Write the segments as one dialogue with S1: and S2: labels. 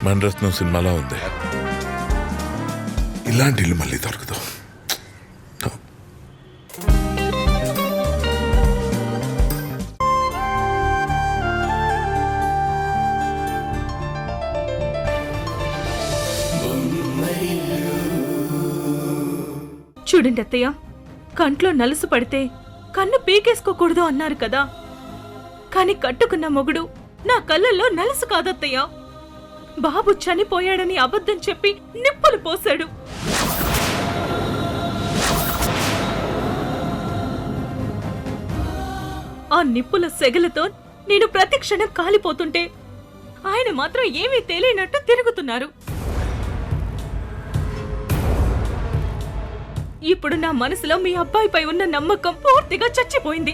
S1: మణరత్నం సినిమాలో ఉంది. ఇలాంటి ఇల్లు మళ్ళీ దొరకదు.
S2: చూడండి అత్తయ్య, కంట్లో నలుసు పడితే కన్ను పీకేసుకోకూడదు అన్నారు కదా. కాని కట్టుకున్న మొగుడు నా కళ్ళల్లో నలుసు కాదత్తయ్య. బాబు చనిపోయాడని అబద్ధం చెప్పి నిప్పులు పోశాడు. ఆ నిప్పుల సెగలతో నేను ప్రతి క్షణం కాలిపోతుంటే ఆయన మాత్రం ఏమీ తెలియనట్టు తిరుగుతున్నారు. ఇప్పుడు నా మనసులో మీ అబ్బాయిపై ఉన్న నమ్మకం పూర్తిగా చచ్చిపోయింది.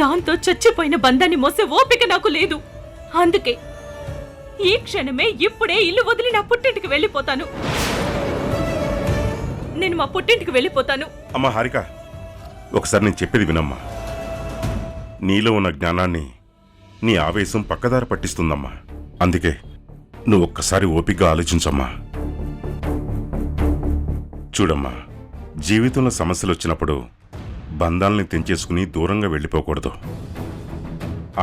S2: దాంతో చచ్చిపోయిన బంధాన్ని మోసే ఓపిక నాకు లేదు. అందుకే ఈ క్షణమే ఇప్పుడే ఇల్లు వదిలి నా పుట్టింటికి వెళ్ళిపోతాను. నేను మా పుట్టింటికి వెళ్ళిపోతాను.
S3: అమ్మా హారిక, ఒకసారి నేను చెప్పేది వినమ్మా. నీలో ఉన్న జ్ఞానాన్ని నీ ఆవేశం పక్కదారి పట్టిస్తుందమ్మా. అందుకే నువ్వు ఒక్కసారి ఓపికగా ఆలోచించమ్మా. చూడమ్మా, జీవితంలో సమస్యలు వచ్చినప్పుడు బంధాలని తెంచేసుకుని దూరంగా వెళ్ళిపోకూడదు.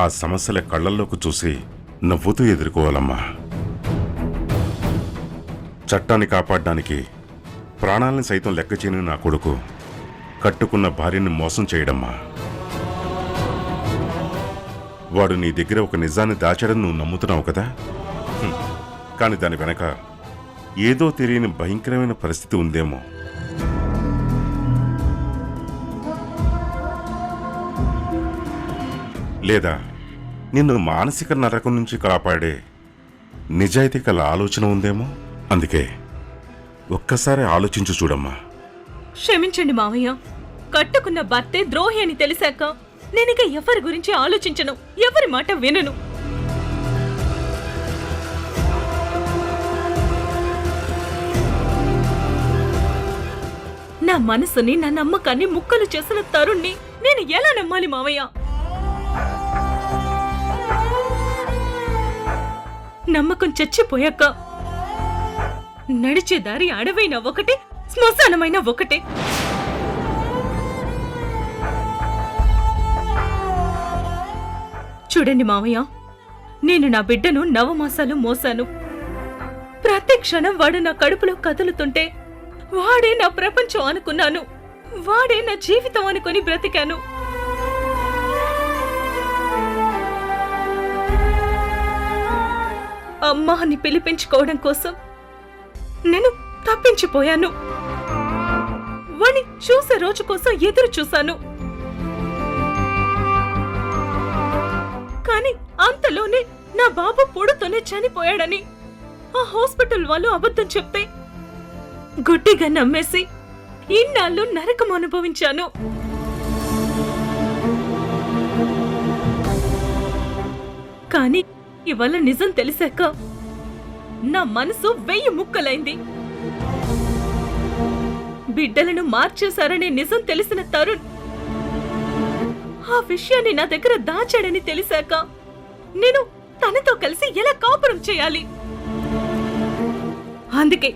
S3: ఆ సమస్యల కళ్ళల్లోకి చూసి నవ్వుతూ ఎదుర్కోవాలమ్మా. చట్టాన్ని కాపాడడానికి ప్రాణాలని సైతం లెక్క చేయని నా కొడుకు కట్టుకున్న భార్యని మోసం చేయడమ్మా. వాడు నీ దగ్గర ఒక నిజాన్ని దాచడం నువ్వు నమ్ముతున్నావు కదా. కానీ దాని వెనక ఏదో తెలియని భయంకరమైన పరిస్థితి ఉందేమో. లేదా నిన్ను మానసిక నరకం నుంచి కాపాడే నిజాయితీ కల ఆలోచన ఉందేమో. అందుకే ఒక్కసారి ఆలోచించు చూడమ్మా.
S2: క్షమించండి మావయ్య, కట్టుకున్న భర్తే ద్రోహి అని తెలిసాక నేనిక ఎవరి గురించి ఆలోచించను, ఎవరి మాట వినను. నా మనసుని, నా నమ్మకాన్ని ముక్కలు చేసిన తరుణ్ణి నేను ఎలా నమ్మాలి మావయ్య? నమ్మకం చచ్చిపోయాక నడిచే దారి అడవైన ఒకటే, శ్మశానమైన ఒకటే. చూడండి మావయ్య, నేను నా బిడ్డను 9 మాసాలు మోసాను. ప్రతి క్షణం వాడు నా కడుపులో కదులుతుంటే వాడే నా ప్రపంచం అనుకున్నాను. వాడే నా జీవితం అనుకుని బ్రతికాను. అమ్మా అని పిలిపించుకోవడం కోసం నేను తప్పించిపోయాను. వాణ్ణి చూసే రోజు కోసం ఎదురు చూశాను. కానీ అంతలోనే నా బాబు పొడుతోనే చనిపోయాడని ఆ హాస్పిటల్ వాళ్ళు అబద్ధం చెప్తే గుడ్డిగా నమ్మేసి ఇన్నాళ్ళు నరకం అనుభవించాను. కానీ ఇవాళ నిజం తెలిసాక నా మనసు 1000 ముక్కలైంది. బిడ్డలను మార్చేశారనే నిజం తెలిసిన తరుణ్ ఆ విషయాన్ని నా దగ్గర దాచాడని తెలిసాక నేను తనతో కలిసి ఎలా కాపురం చేయాలి? అందుకే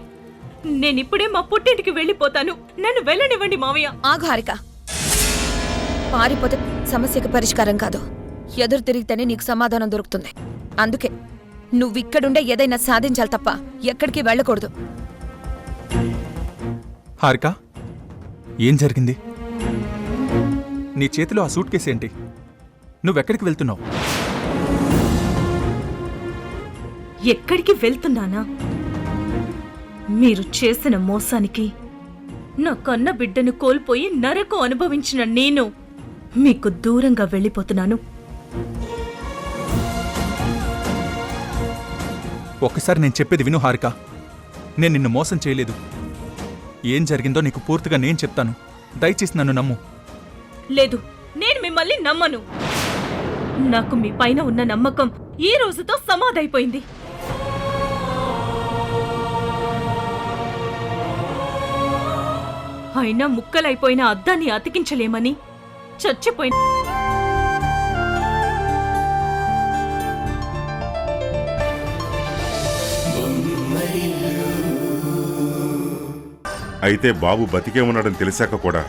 S2: నేనిప్పుడే మా పుట్టింటికి వెళ్ళిపోతాను. నన్ను వెళ్ళనివ్వండి మావయ్య.
S4: ఆగు హారిక, పారిపోతే సమస్యకి పరిష్కారం కాదు, ఎదురు తిరిగితేనే నీకు సమాధానం దొరుకుతుంది. అందుకే నువ్విక్కడుండే ఏదైనా సాధించాలి తప్ప ఎక్కడికి వెళ్ళకూడదు.
S5: హారిక, ఏం జరిగింది? నీ చేతిలో ఆ సూట్ కేసు ఏంటి? నువ్వెక్కడికి వెళ్తున్నావు?
S2: ఎక్కడికి వెళ్తున్నానా? మీరు చేసిన మోసానికి నా కన్న బిడ్డను కోల్పోయి నరకం అనుభవించిన నేను మీకు దూరంగా వెళ్ళిపోతున్నాను.
S5: ఒక్కసారి నేను చెప్పేది విను హారిక. నేను నిన్ను మోసం చేయలేదు. ఏం జరిగిందో నీకు పూర్తిగా నేను చెప్తాను. దయచేసి నన్ను నమ్ము.
S2: లేదు, నేను మిమ్మల్ని నమ్మను. నాకు మీ పైన ఉన్న నమ్మకం ఈ రోజుతో సమాధైపోయింది. అయినా ముక్కలైపోయిన అద్దాన్ని అతికించలేమని చచ్చిపోయిన
S3: అయితే బాబు బతికే ఉన్నాడని తెలిసాక కూడా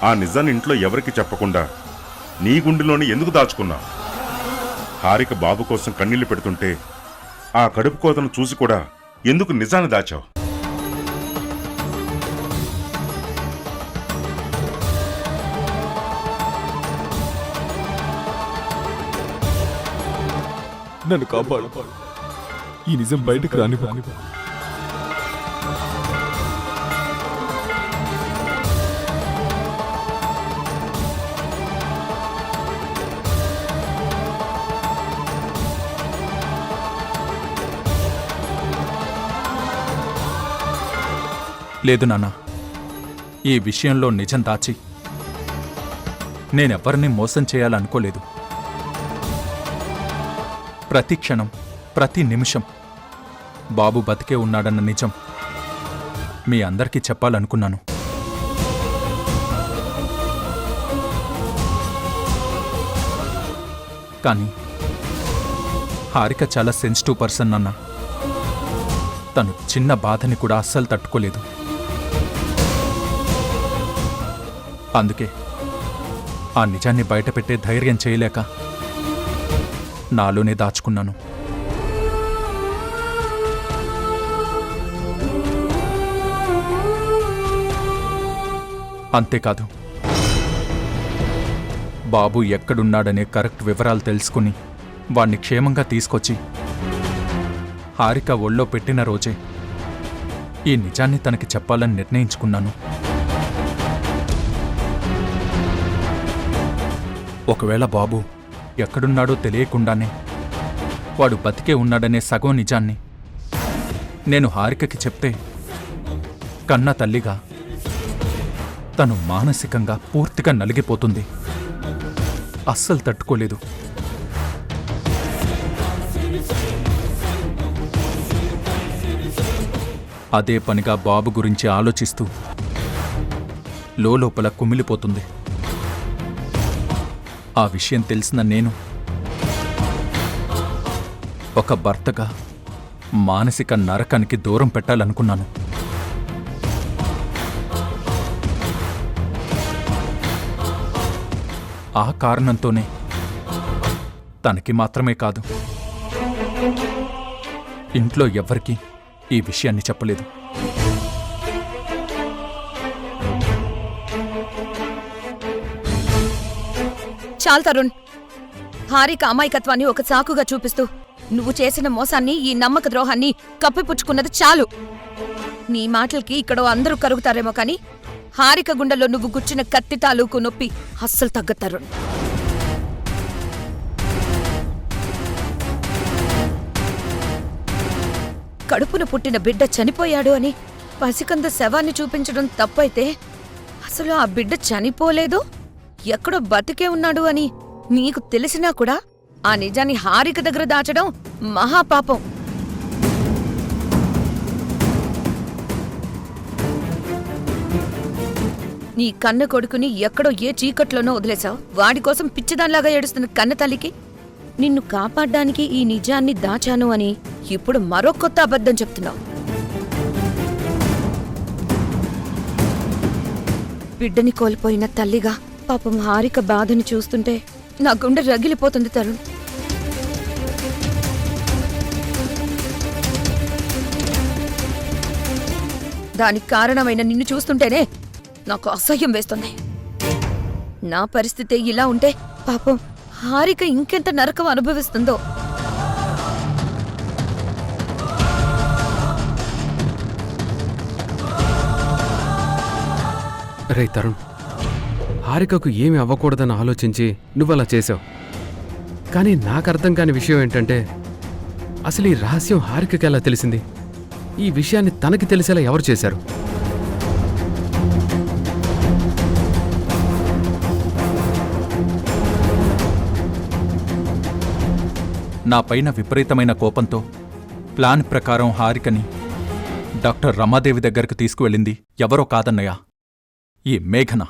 S3: ఆ నిజాన్ని ఇంట్లో ఎవరికి చెప్పకుండా నీ గుండెలోని ఎందుకు దాచుకున్నా? హారిక బాబు కోసం కన్నీళ్లు పెడుతుంటే ఆ కడుపు కోతను చూసి కూడా ఎందుకు నిజాన్ని దాచావు?
S6: నన్ను కాపాడు. ఈ నిజం బయటకు రాని.
S5: లేదు నాన్న, ఈ విషయంలో నిజం దాచి నేనెవ్వరినీ మోసం చేయాలనుకోలేదు. ప్రతి క్షణం, ప్రతి నిమిషం బాబు బతికే ఉన్నాడన్న నిజం మీ అందరికీ చెప్పాలనుకున్నాను. కానీ హారిక చాలా సెన్సిటివ్ పర్సన్ నాన్న. తను చిన్న బాధని కూడా అస్సలు తట్టుకోలేదు. అందుకే ఆ నిజాన్ని బయటపెట్టే ధైర్యం చేయలేక నాలోనే దాచుకున్నాను. అంతేకాదు, బాబు ఎక్కడున్నాడనే కరెక్ట్ వివరాలు తెలుసుకుని వాణ్ణి క్షేమంగా తీసుకొచ్చి హారిక ఒళ్ళో పెట్టిన రోజే ఈ నిజాన్ని తనకి చెప్పాలని నిర్ణయించుకున్నాను. ఒకవేళ బాబు ఎక్కడున్నాడో తెలియకుండానే వాడు బతికే ఉన్నాడనే సగం నిజాన్ని నేను హారికకి చెప్తే కన్న తల్లిగా తను మానసికంగా పూర్తిగా నలిగిపోతుంది. అస్సలు తట్టుకోలేదు. అదే పనిగా బాబు గురించి ఆలోచిస్తూ లోపల కుమిలిపోతుంది. ఆ విషయం తెలిసిన నేను ఒక భర్తగా మానసిక నరకానికి దూరం పెట్టాలనుకున్నాను. ఆ కారణంతోనే తనకి మాత్రమే కాదు, ఇంట్లో ఎవ్వరికీ ఈ విషయాన్ని చెప్పలేదు.
S4: చాలు తరుణ్. హారిక అమాయకత్వాన్ని ఒక సాకుగా చూపిస్తూ నువ్వు చేసిన మోసాన్ని, ఈ నమ్మక ద్రోహాన్ని కప్పిపుచ్చుకున్నది చాలు. నీ మాటలకి ఇక్కడ అందరూ కరుగుతారేమో కానీ హారిక గుండెల్లో నువ్వు గుచ్చిన కత్తి తాలూకు నొప్పి అస్సలు తగ్గదు తరుణ్. కడుపున పుట్టిన బిడ్డ చనిపోయాడు అని పసికంద శవాన్ని చూపించడం తప్పైతే, అసలు ఆ బిడ్డ చనిపోలేదు, ఎక్కడో బతికే ఉన్నాడు అని నీకు తెలిసినా కూడా ఆ నిజాన్ని హారిక దగ్గర దాచడం మహాపాపం. నీ కన్న కొడుకుని ఎక్కడో ఏ చీకట్లోనో వదిలేశావు. వాడి కోసం పిచ్చిదాన్లాగా ఏడుస్తున్న కన్న తల్లికి నిన్ను కాపాడ్డానికి ఈ నిజాన్ని దాచాను అని ఇప్పుడు మరో కొత్త అబద్ధం చెప్తున్నావు. బిడ్డని కోల్పోయిన తల్లిగా పాపం హారిక బాధని చూస్తుంటే నా గుండె రగిలిపోతుంది తరుణ్. దానికి కారణమైన నిన్ను చూస్తుంటేనే నాకు అసహ్యం వేస్తుంది. నా పరిస్థితి ఇలా ఉంటే పాపం హారిక ఇంకెంత నరకం అనుభవిస్తుందో.
S7: రే తరుణ్, హారికకు ఏమి అవ్వకూడదని ఆలోచించి నువ్వలా చేశావు. కానీ నాకు అర్థం కాని విషయం ఏంటంటే, అసలు ఈ రహస్యం హారికకి ఎలా తెలిసింది? ఈ విషయాన్ని తనకి తెలిసేలా ఎవరు చేశారు?
S5: నా పైన విపరీతమైన కోపంతో ప్లాన్ ప్రకారం హారికని డాక్టర్ రమాదేవి దగ్గరకు తీసుకువెళ్ళింది ఎవరో కాదన్నయ్య, ఈ మేఘన.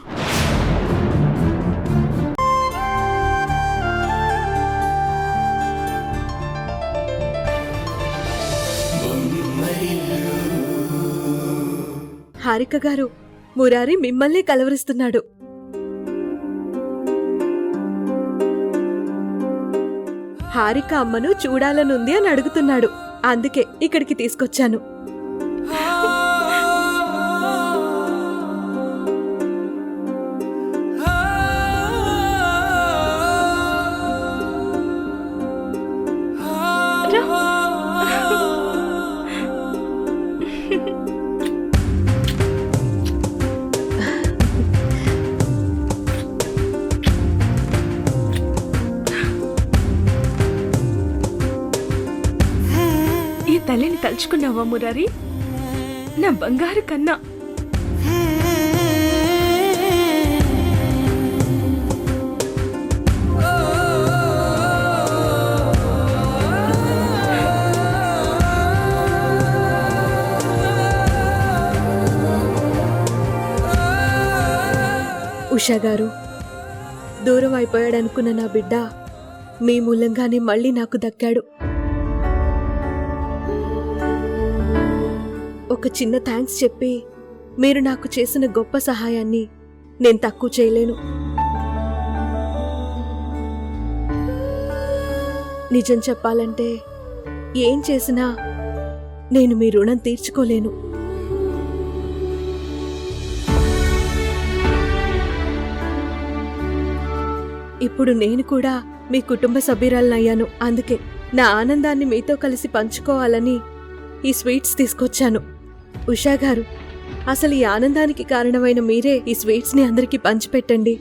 S8: హారిక గారు, మురారి మిమ్మల్ని కలవరిస్తున్నాడు. హారిక అమ్మను చూడాలనుంది అని అడుగుతున్నాడు. అందుకే ఇక్కడికి తీసుకొచ్చాను.
S2: ఈ తల్లిని తలుచుకున్నావా మురారి? నా బంగారు కన్నా.
S8: ఉషా గారు, దూరం అయిపోయాడనుకున్న నా బిడ్డ మీ మూలంగానే మళ్ళీ నాకు దక్కాడు. ఒక చిన్న థ్యాంక్స్ చెప్పి మీరు నాకు చేసిన గొప్ప సహాయాన్ని నేను తక్కువ చేయలేను. నిజం చెప్పాలంటే ఏం చేసినా నేను మీ రుణం తీర్చుకోలేను. ఇప్పుడు నేను కూడా మీ కుటుంబ సభ్యురాలనయ్యాను. అందుకే నా ఆనందాన్ని మీతో కలిసి పంచుకోవాలని ఈ స్వీట్స్ తీసుకొచ్చాను. ఉషా గారు, అసలు ఈ ఆనందానికి కారణమైన మీరే ఈ స్వీట్స్ని అందరికీ పంచిపెట్టండి.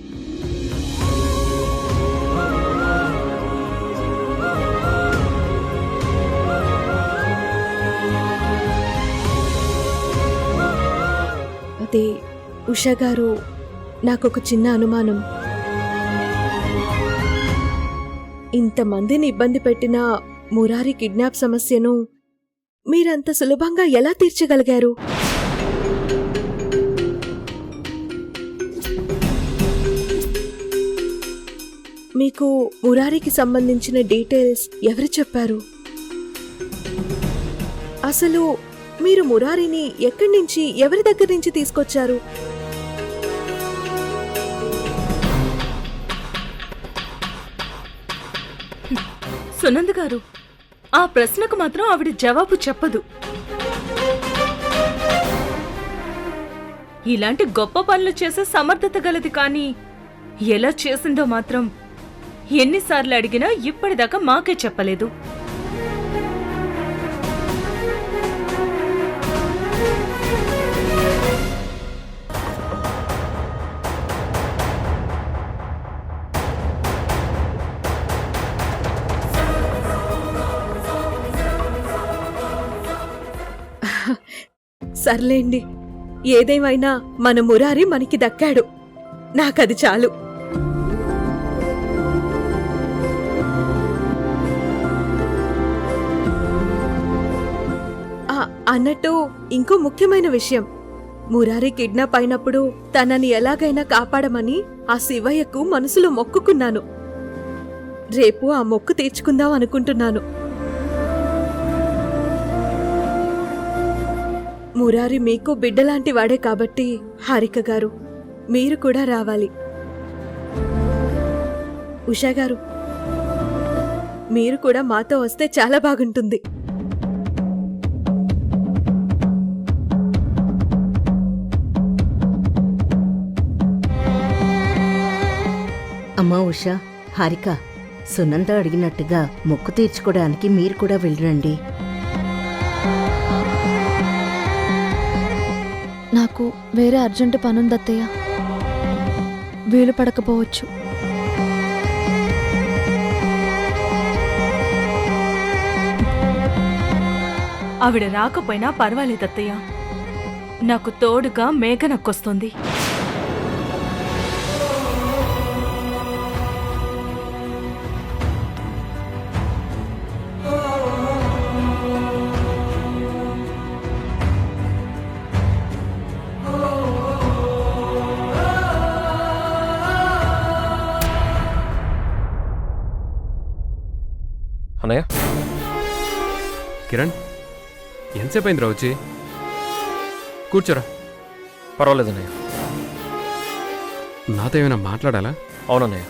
S8: అదే ఉషా గారు, నాకొక చిన్న అనుమానం. ఇంతమందిని ఇబ్బంది పెట్టిన మురారి కిడ్నాప్ సమస్యను మీరంత సులభంగా ఎలా తీర్చగలిగారు? మీకు మురారికి సంబంధించిన డీటెయిల్స్ ఎవరు చెప్పారు? అసలు మీరు మురారిని ఎక్కడి నుంచి, ఎవరి దగ్గర నుంచి తీసుకొచ్చారు?
S2: సునంద్ గారు, ఆ ప్రశ్నకు మాత్రం ఆవిడ జవాబు చెప్పదు. ఇలాంటి గొప్ప పనులు చేసే సమర్థత గలది, కానీ ఎలా చేసిందో మాత్రం ఎన్నిసార్లు అడిగినా ఇప్పటిదాకా మాకే చెప్పలేదు.
S8: సర్లేండి, ఏదేమైనా మన మురారి మనకి దక్కాడు. నాకది చాలు. అన్నట్టు ఇంకో ముఖ్యమైన విషయం, మురారి కిడ్నాప్ అయినప్పుడు తనని ఎలాగైనా కాపాడమని ఆ శివయ్యకు మనసులో మొక్కుకున్నాను. రేపు ఆ మొక్కు తీర్చుకుందాం అనుకుంటున్నాను. మురారి మీకు బిడ్డలాంటి వాడే కాబట్టి హారిక గారు, మీరు కూడా రావాలి. ఉషా గారు, మీరు కూడా మాతో వస్తే చాలా బాగుంటుంది.
S9: అమ్మా ఉషా, హారిక, సునంద అడిగినట్టుగా మొక్కు తీర్చుకోవడానికి మీరు కూడా వెళ్ళరండి.
S10: నాకు వేరే అర్జెంటు పనుందత్తయ్య, వీలు పడకపోవచ్చు.
S2: ఆవిడ రాకపోయినా పర్వాలేదత్తయ్య, నాకు తోడుగా మేఘ నక్కొస్తుంది.
S6: అన్నయ్య,
S7: కిరణ్, ఎంతసేపు అయిందిరా వచ్చి? కూర్చోరా.
S6: పర్వాలేదన్నయ్య.
S7: నాతో ఏమైనా మాట్లాడాలా?
S6: అవునన్నయ్య.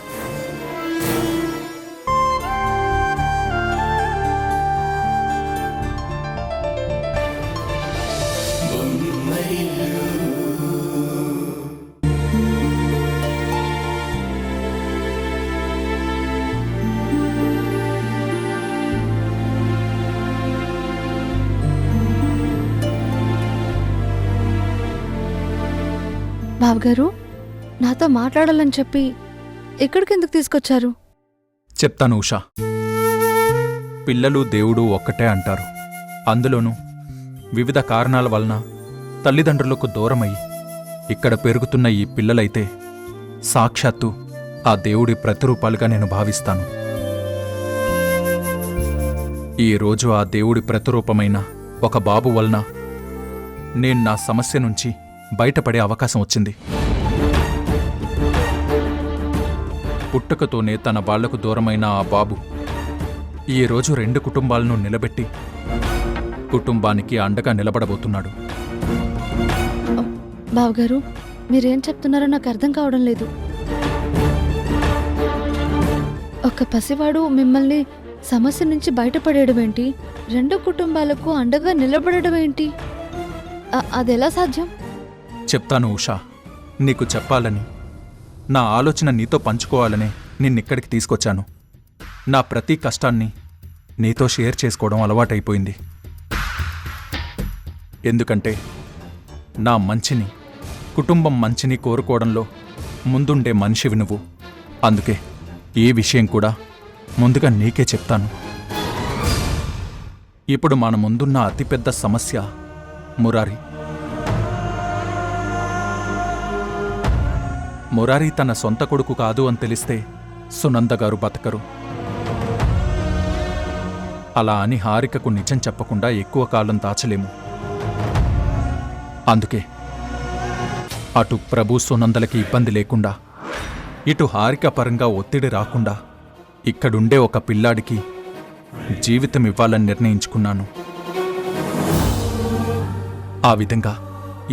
S10: బావగారు నాతో మాట్లాడాలని చెప్పి ఇక్కడికి ఎందుకు తీసుకొచ్చారు?
S5: చెప్తాను ఉషా. పిల్లలు దేవుడు ఒక్కటే అంటారు. అందులోనూ వివిధ కారణాల వలన తల్లిదండ్రులకు దూరమయ్యి ఇక్కడ పెరుగుతున్న ఈ పిల్లలైతే సాక్షాత్తు ఆ దేవుడి ప్రతిరూపాలుగా నేను భావిస్తాను. ఈరోజు ఆ దేవుడి ప్రతిరూపమైన ఒక బాబు వలన నేను నా సమస్య నుంచి బయటపడే అవకాశం వచ్చింది. పుట్టుకతోనే తన వాళ్లకు దూరమైన ఆ బాబు ఈరోజు 2 కుటుంబాలను నిలబెట్టి కుటుంబానికి అండగా నిలబడబోతున్నాడు.
S10: బావగారు మీరేం చెప్తున్నారో నాకు అర్థం కావడం లేదు. ఒక పసివాడు మిమ్మల్ని సమస్య నుంచి బయటపడేయడం ఏంటి? 2 కుటుంబాలకు అండగా నిలబడడం ఏంటి? అదెలా సాధ్యం?
S5: చెప్తాను ఉషా. నీకు చెప్పాలని, నా ఆలోచన నీతో పంచుకోవాలనే నిన్నిక్కడికి తీసుకొచ్చాను. నా ప్రతి కష్టాన్ని నీతో షేర్ చేసుకోవడం అలవాటైపోయింది. ఎందుకంటే నా మంచిని, కుటుంబం మంచిని కోరుకోవడంలో ముందుండే మనిషివి నువ్వు. అందుకే ఈ విషయం కూడా ముందుగా నీకే చెప్తాను. ఇప్పుడు మన ముందున్న అతిపెద్ద సమస్య మురారి. మురారి తన సొంత కొడుకు కాదు అని తెలిస్తే సునంద గారు బతకరు. అలా అని హారికకు నిజం చెప్పకుండా ఎక్కువ కాలం దాచలేము. అందుకే అటు ప్రభు సునందలకి ఇబ్బంది లేకుండా, ఇటు హారిక పరంగా ఒత్తిడి రాకుండా ఇక్కడుండే ఒక పిల్లాడికి జీవితం ఇవ్వాలని నిర్ణయించుకున్నాను. ఆ విధంగా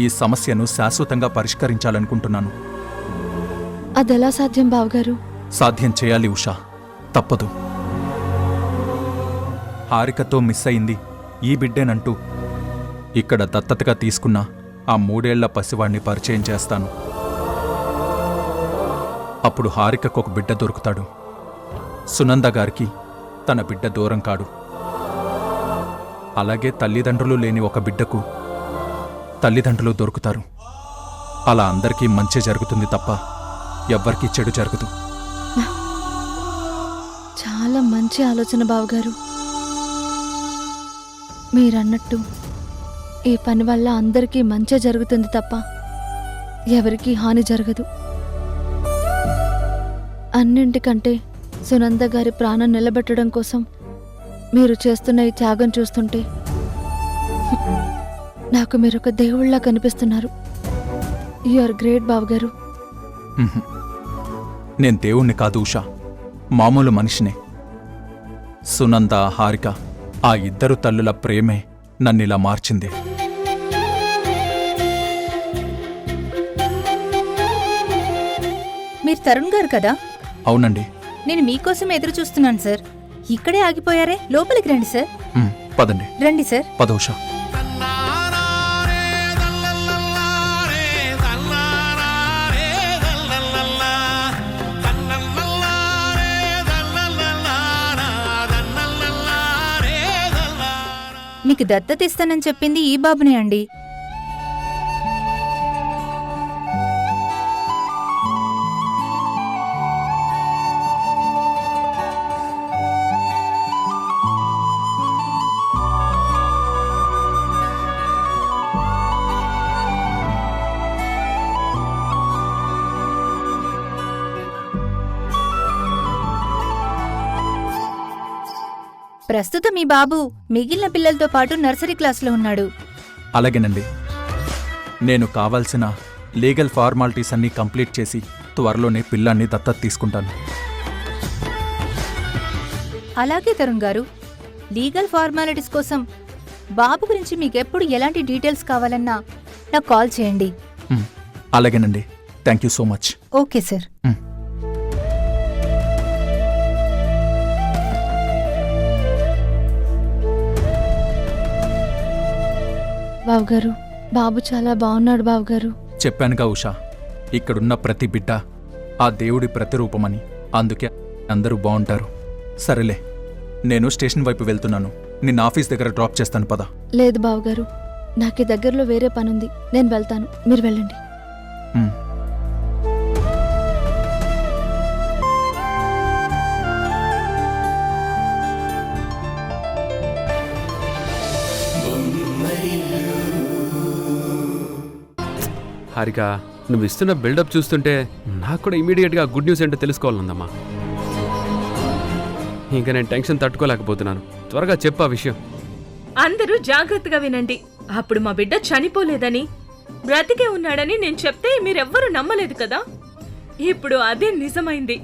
S5: ఈ సమస్యను శాశ్వతంగా పరిష్కరించాలనుకుంటున్నాను.
S10: అదెలా సాధ్యం బావగారు?
S5: సాధ్యం చేయాలి ఉషా, తప్పదు. హారికతో మిస్ అయింది ఈ బిడ్డేనంటూ ఇక్కడ దత్తతగా తీసుకున్న ఆ 3 ఏళ్ల పసివాణ్ణి పరిచయం చేస్తాను. అప్పుడు హారికకు ఒక బిడ్డ దొరుకుతాడు. సునంద గారికి తన బిడ్డ దూరం కాడు. అలాగే తల్లిదండ్రులు లేని ఒక బిడ్డకు తల్లిదండ్రులు దొరుకుతారు. అలా అందరికీ మంచి జరుగుతుంది తప్ప ఎవ్వరికీ చెడు జరగదు.
S10: చాలా మంచి ఆలోచన బావగారు. మీరన్నట్టు ఈ పని వల్ల అందరికీ మంచి జరుగుతుంది తప్ప ఎవరికీ హాని జరగదు. అన్నింటికంటే సునంద గారి ప్రాణం నిలబెట్టడం కోసం మీరు చేస్తున్న ఈ త్యాగం చూస్తుంటే నాకు మీరొక దేవుళ్ళ కనిపిస్తున్నారు. యు ఆర్ గ్రేట్ బావగారు.
S5: నేను దేవుణ్ణి కాదు ఉషా, మామూలు మనిషినే. సునంద, హారిక ఆ 2 తల్లుల ప్రేమే నన్నిలా మార్చింది.
S4: మీరు తరుణ్ గారు కదా?
S5: అవునండి.
S4: నేను మీకోసం ఎదురు చూస్తున్నాను సార్. ఇక్కడే ఆగిపోయారే, లోపలికి రండి సార్.
S5: పదండి.
S4: రండి సార్.
S5: పద ఉషా.
S4: మీకు దత్తత ఇస్తానని చెప్పింది ఈ బాబునే అండి. ప్రస్తుతం మీ బాబు మిగిలిన పిల్లలతో పాటు నర్సరీ క్లాసులో ఉన్నాడు.
S5: అలాగేనండి. నేను కావాల్సిన లీగల్ ఫార్మాలిటీస్ అన్నీ కంప్లీట్ చేసి త్వరలోనే పిల్లాన్ని దత్తత తీసుకుంటాను.
S4: అలాగే తరుణ్ గారు, లీగల్ ఫార్మాలిటీస్ కోసం బాబు గురించి మీకెప్పుడు ఎలాంటి డీటెయిల్స్ కావాలన్నా నాకు కాల్ చేయండి.
S5: అలాగేనండి. Thank you so much.
S9: Okay sir.
S10: బావగారు, బాబు చాలా బాగున్నాడు బావగారు.
S5: చెప్పానుగా ఉషా, ఇక్కడున్న ప్రతి బిడ్డ ఆ దేవుడి ప్రతిరూపమని. అందుకే అందరూ బాగుంటారు. సరేలే, నేను స్టేషన్ వైపు వెళ్తున్నాను. నిన్న ఆఫీస్ దగ్గర డ్రాప్ చేస్తాను, పద.
S10: లేదు బావగారు, నాకు ఈ దగ్గరలో వేరే పనుంది. నేను వెళ్తాను, మీరు వెళ్ళండి.
S5: మ్.
S7: హారిక, నువ్వు ఇస్తున్న బిల్డప్ చూస్తుంటే నాకు కూడా ఇమీడియట్గా గుడ్ న్యూస్ ఏంటో తెలుసుకోవాలందమ్మా. ఇంకా నేను టెన్షన్ తట్టుకోలేకపోతున్నాను. త్వరగా చెప్పు ఆ విషయం.
S2: అందరూ జాగ్రత్తగా వినండి. అప్పుడు మా బిడ్డ చనిపోలేదని, బ్రతికే ఉన్నాడని నేను చెప్తే మీరెవ్వరూ నమ్మలేదు కదా. ఇప్పుడు అదే నిజమైంది.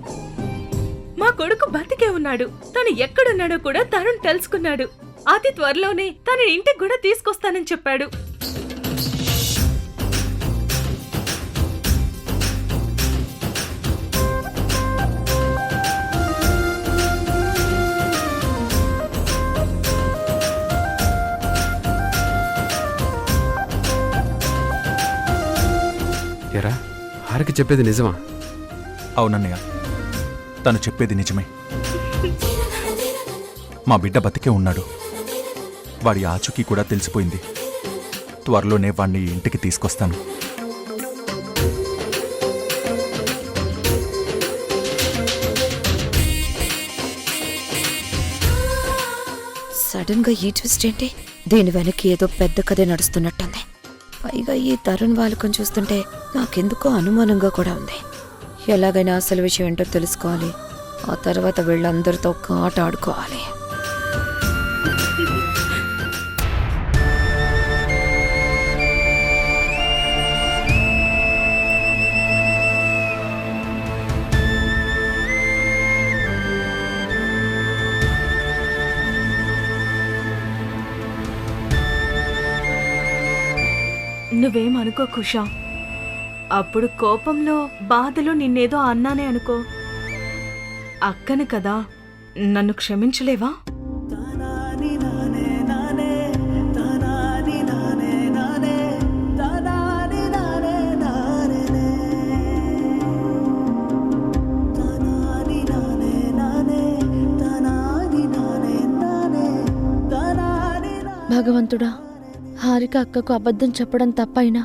S2: మా కొడుకు బతికే ఉన్నాడు. తను ఎక్కడున్నాడో కూడా తరుణ్ తెలుసుకున్నాడు. అతి త్వరలోనే తన ఇంటికి కూడా తీసుకొస్తానని చెప్పాడు.
S7: ఎరా, హారిక చెప్పేది నిజమా?
S5: అవునన్నయ్య, తను చెప్పేది నిజమే. మా బిడ్డ బతికే ఉన్నాడు. వాడి ఆచూకీ కూడా తెలిసిపోయింది. త్వరలోనే వాణ్ణి ఇంటికి తీసుకొస్తాను.
S4: సడన్ గా ఈ ట్విస్ట్ ఏంటి? దీని వెనక్కి ఏదో పెద్ద కథే నడుస్తున్నట్టుంది. పైగా ఈ తరుణ్ వాళ్ళకం చూస్తుంటే నాకెందుకో అనుమానంగా కూడా ఉంది. ఎలాగైనా అసలు విషయం ఏంటో తెలుసుకోవాలి. ఆ తర్వాత వీళ్ళందరితో ఒక ఆట ఆడుకోవాలి.
S2: నువ్వేం అనుకో కుషా. అప్పుడు కోపంలో బాధలో నిన్నేదో అన్నానే అనుకో. అక్కను కదా, నన్ను క్షమించలేవా?
S10: భగవంతుడా, హారిక అక్కకు అబద్ధం చెప్పడం తప్పైనా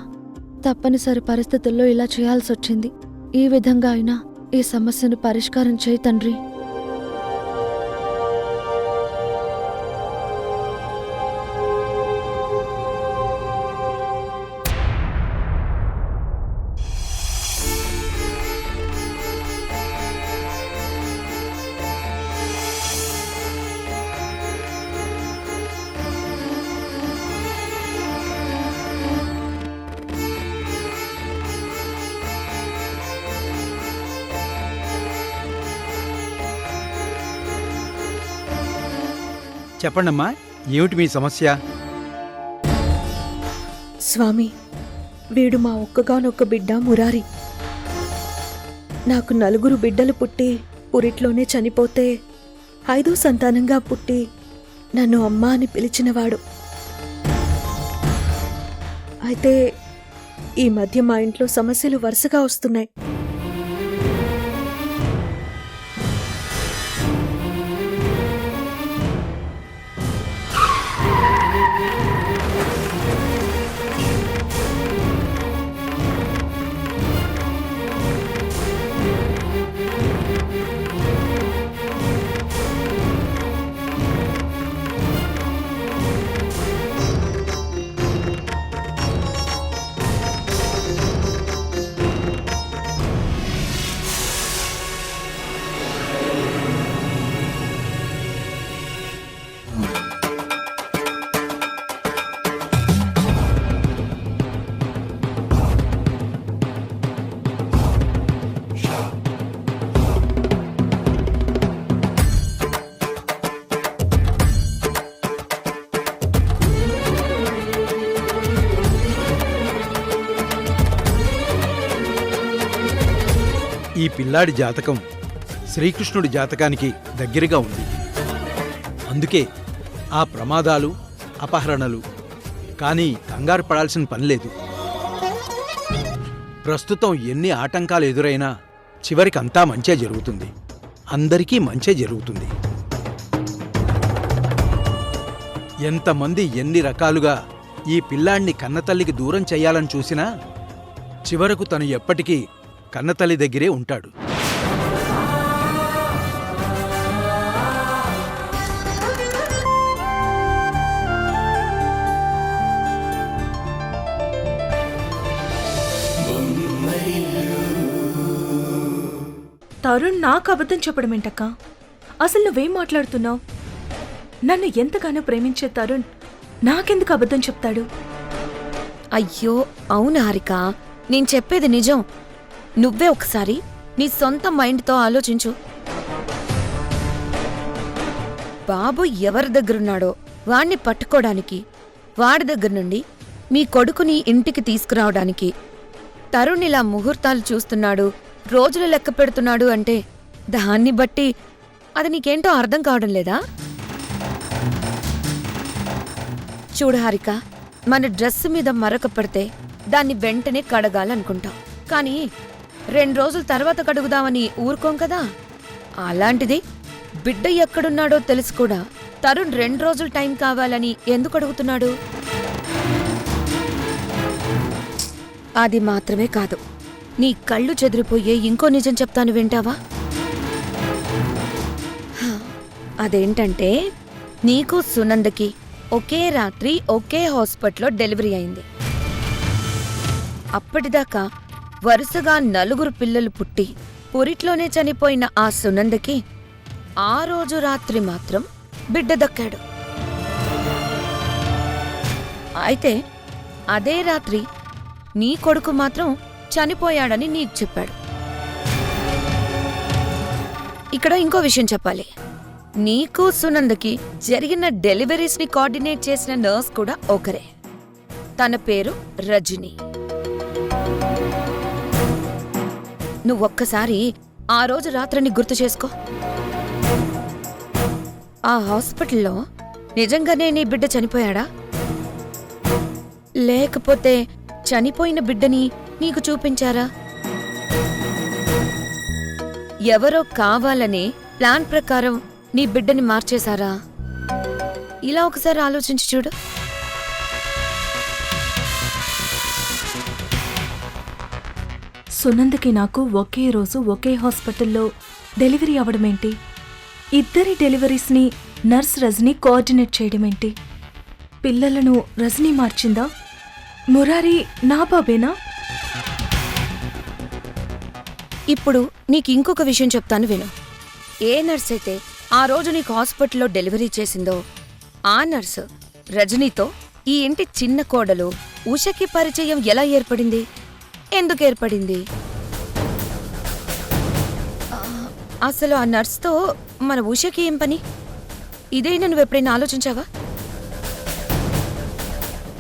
S10: తప్పనిసరి పరిస్థితుల్లో ఇలా చేయాల్సొచ్చింది. ఈ విధంగా అయినా ఈ సమస్యను పరిష్కారం చేయి తండ్రి.
S11: చెప్పండమ్మా, ఏమిటి మీ సమస్య?
S8: స్వామి, వీడు మా ఒక్కగానొక్క బిడ్డ మురారి. నాకు 4 బిడ్డలు పుట్టి పురిట్లోనే చనిపోతే 5వ సంతానంగా పుట్టి నన్ను అమ్మ అని పిలిచినవాడు. అయితే ఈ మధ్య మా ఇంట్లో సమస్యలు వరుసగా వస్తున్నాయి.
S11: ఈ పిల్లాడి జాతకం శ్రీకృష్ణుడి జాతకానికి దగ్గరగా ఉంది. అందుకే ఆ ప్రమాదాలు, అపహరణలు. కానీ కంగారు పడాల్సిన పని లేదు. ప్రస్తుతం ఎన్ని ఆటంకాలు ఎదురైనా చివరికి అంతా మంచే జరుగుతుంది. అందరికీ మంచే జరుగుతుంది. ఎంతమంది ఎన్ని రకాలుగా ఈ పిల్లాణ్ణి కన్నతల్లికి దూరం చెయ్యాలని చూసినా చివరకు తను ఎప్పటికీ కన్నతల్లి దగ్గరే ఉంటాడు.
S2: తరుణ్ నాకు అబద్ధం చెప్పడం ఏంటక్క? అసలు నువ్వేం మాట్లాడుతున్నావు? నన్ను ఎంతగానో ప్రేమించే తరుణ్ నాకెందుకు అబద్ధం చెప్తాడు?
S4: అయ్యో అవును హారిక, నేను చెప్పేది నిజం. నువ్వే ఒకసారి నీ సొంత మైండ్తో ఆలోచించు. బాబు ఎవరి దగ్గరున్నాడో వాణ్ణి పట్టుకోవడానికి, వాడి దగ్గర నుండి మీ కొడుకుని ఇంటికి తీసుకురావడానికి తరుణ్ ఇలా ముహూర్తాలు చూస్తున్నాడు, రోజులు లెక్క పెడుతున్నాడు అంటే దాన్ని బట్టి అది నీకేంటో అర్థం కావడం లేదా? చూడు హారిక, మన డ్రెస్ మీద మరక పడితే దాన్ని వెంటనే కడగాలనుకుంటాం, కానీ 2 రోజుల తర్వాత కడుగుదామని ఊరుకోం కదా. అలాంటిది బిడ్డ ఎక్కడున్నాడో తెలుసు కూడా తరుణ్ 2 రోజులు టైం కావాలని ఎందుకు అడుగుతున్నాడు? అది మాత్రమే కాదు, నీ కళ్ళు చెదిరిపోయే ఇంకో నిజం చెప్తాను, వింటావా? అదేంటంటే నీకు సునందకి ఒకే రాత్రి ఒకే హాస్పిటల్లో డెలివరీ అయింది. అప్పటిదాకా వరుసగా 4 పిల్లలు పుట్టి పురిట్లోనే చనిపోయిన ఆ సునందకి ఆ రోజు రాత్రి మాత్రం బిడ్డ దక్కాడు. అయితే అదే రాత్రి నీ కొడుకు మాత్రం చనిపోయాడని నీకు చెప్పాడు. ఇక్కడ ఇంకో విషయం చెప్పాలి. నీకు సునందకి జరిగిన డెలివరీస్ ని కోఆర్డినేట్ చేసిన నర్స్ కూడా ఒకరే. తన పేరు రజని. నువ్వొక్కసారి ఆ రోజు రాత్రిని గుర్తు చేసుకో. ఆ హాస్పిటల్లో నిజంగానే నీ బిడ్డ చనిపోయాడా, లేకపోతే చనిపోయిన బిడ్డని నీకు చూపించారా? ఎవరో కావాలనే ప్లాన్ ప్రకారం నీ బిడ్డని మార్చేశారా? ఇలా ఒకసారి ఆలోచించి చూడు.
S2: సునందకి నాకు ఒకే రోజు ఒకే హాస్పిటల్లో డెలివరీ అవడమేంటి? ఇద్దరి డెలివరీస్ని నర్స్ రజనీ కోఆర్డినేట్ చేయడమేంటి? పిల్లలను రజనీ మార్చిందా? మురారి నా బాబేనా?
S4: ఇప్పుడు నీకు ఇంకొక విషయం చెప్తాను, విను. ఏ నర్స్ అయితే ఆ రోజు నీకు హాస్పిటల్లో డెలివరీ చేసిందో ఆ నర్సు రజనీతో ఈ ఇంటి చిన్న కోడలు ఉషకి పరిచయం ఎలా ఏర్పడింది? ఎందుకు ఏర్పడింది? అసలు ఆ నర్స్తో మన ఉషకి ఏం పని? ఇదైనా నువ్వెప్పుడైనా ఆలోచించావా?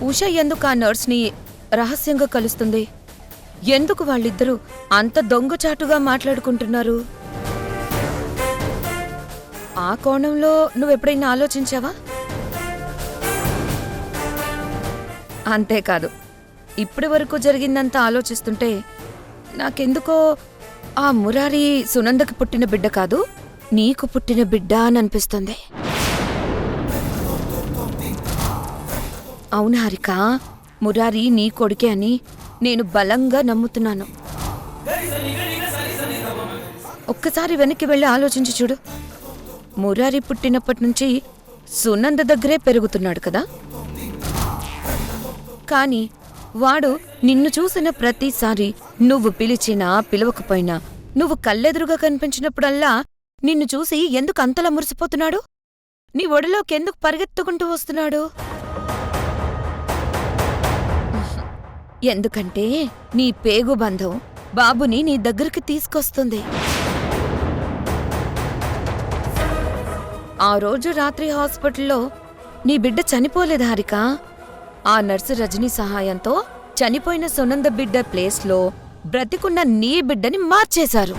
S4: ఉష ఎందుకు ఆ నర్స్ని రహస్యంగా కలుస్తుంది? ఎందుకు వాళ్ళిద్దరూ అంత దొంగచాటుగా మాట్లాడుకుంటున్నారు? ఆ కోణంలో నువ్వెప్పుడైనా ఆలోచించావా? అంతేకాదు, ఇప్పటి వరకు జరిగిందంతా ఆలోచిస్తుంటే నాకెందుకో ఆ మురారి సునందకి పుట్టిన బిడ్డ కాదు, నీకు పుట్టిన బిడ్డ అని అనిపిస్తుంది. అవును హారిక, మురారి నీ కొడుకే అని నేను బలంగా నమ్ముతున్నాను. ఒక్కసారి వెనక్కి వెళ్ళి ఆలోచించి చూడు. మురారి పుట్టినప్పటి నుంచి సునంద దగ్గరే పెరుగుతున్నాడు కదా. కాని వాడు నిన్ను చూసిన ప్రతిసారి నువ్వు పిలిచినా పిలవకపోయినా, నువ్వు కళ్ళెదురుగా కనిపించినప్పుడల్లా నిన్ను చూసి ఎందుకు అంతలా మురిసిపోతున్నాడు? నీ ఒడిలోకెందుకు పరిగెత్తుకుంటూ వస్తున్నాడు? ఎందుకంటే నీ పేగుబంధం బాబుని నీ దగ్గరికి తీసుకొస్తుంది. ఆ రోజు రాత్రి హాస్పిటల్లో నీ బిడ్డ చనిపోలేదు హారిక. ఆ నర్సు రజనీ సహాయంతో చనిపోయిన సునంద బిడ్డ ప్లేస్లో బ్రతికున్న నీ బిడ్డని మార్చేశారు.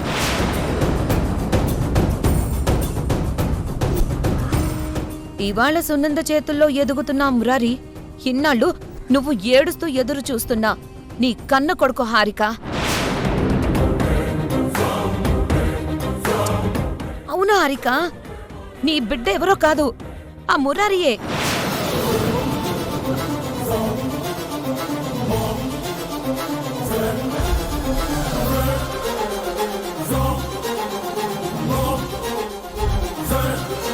S4: ఇవాళ సునంద చేతుల్లో ఎదుగుతున్న మురారి ఇన్నాళ్ళు నువ్వు ఏడుస్తూ ఎదురు చూస్తున్నా నీ కన్న కొడుకు హారిక. అవునా హారిక? నీ బిడ్డ ఎవరో కాదు, ఆ మురారియే.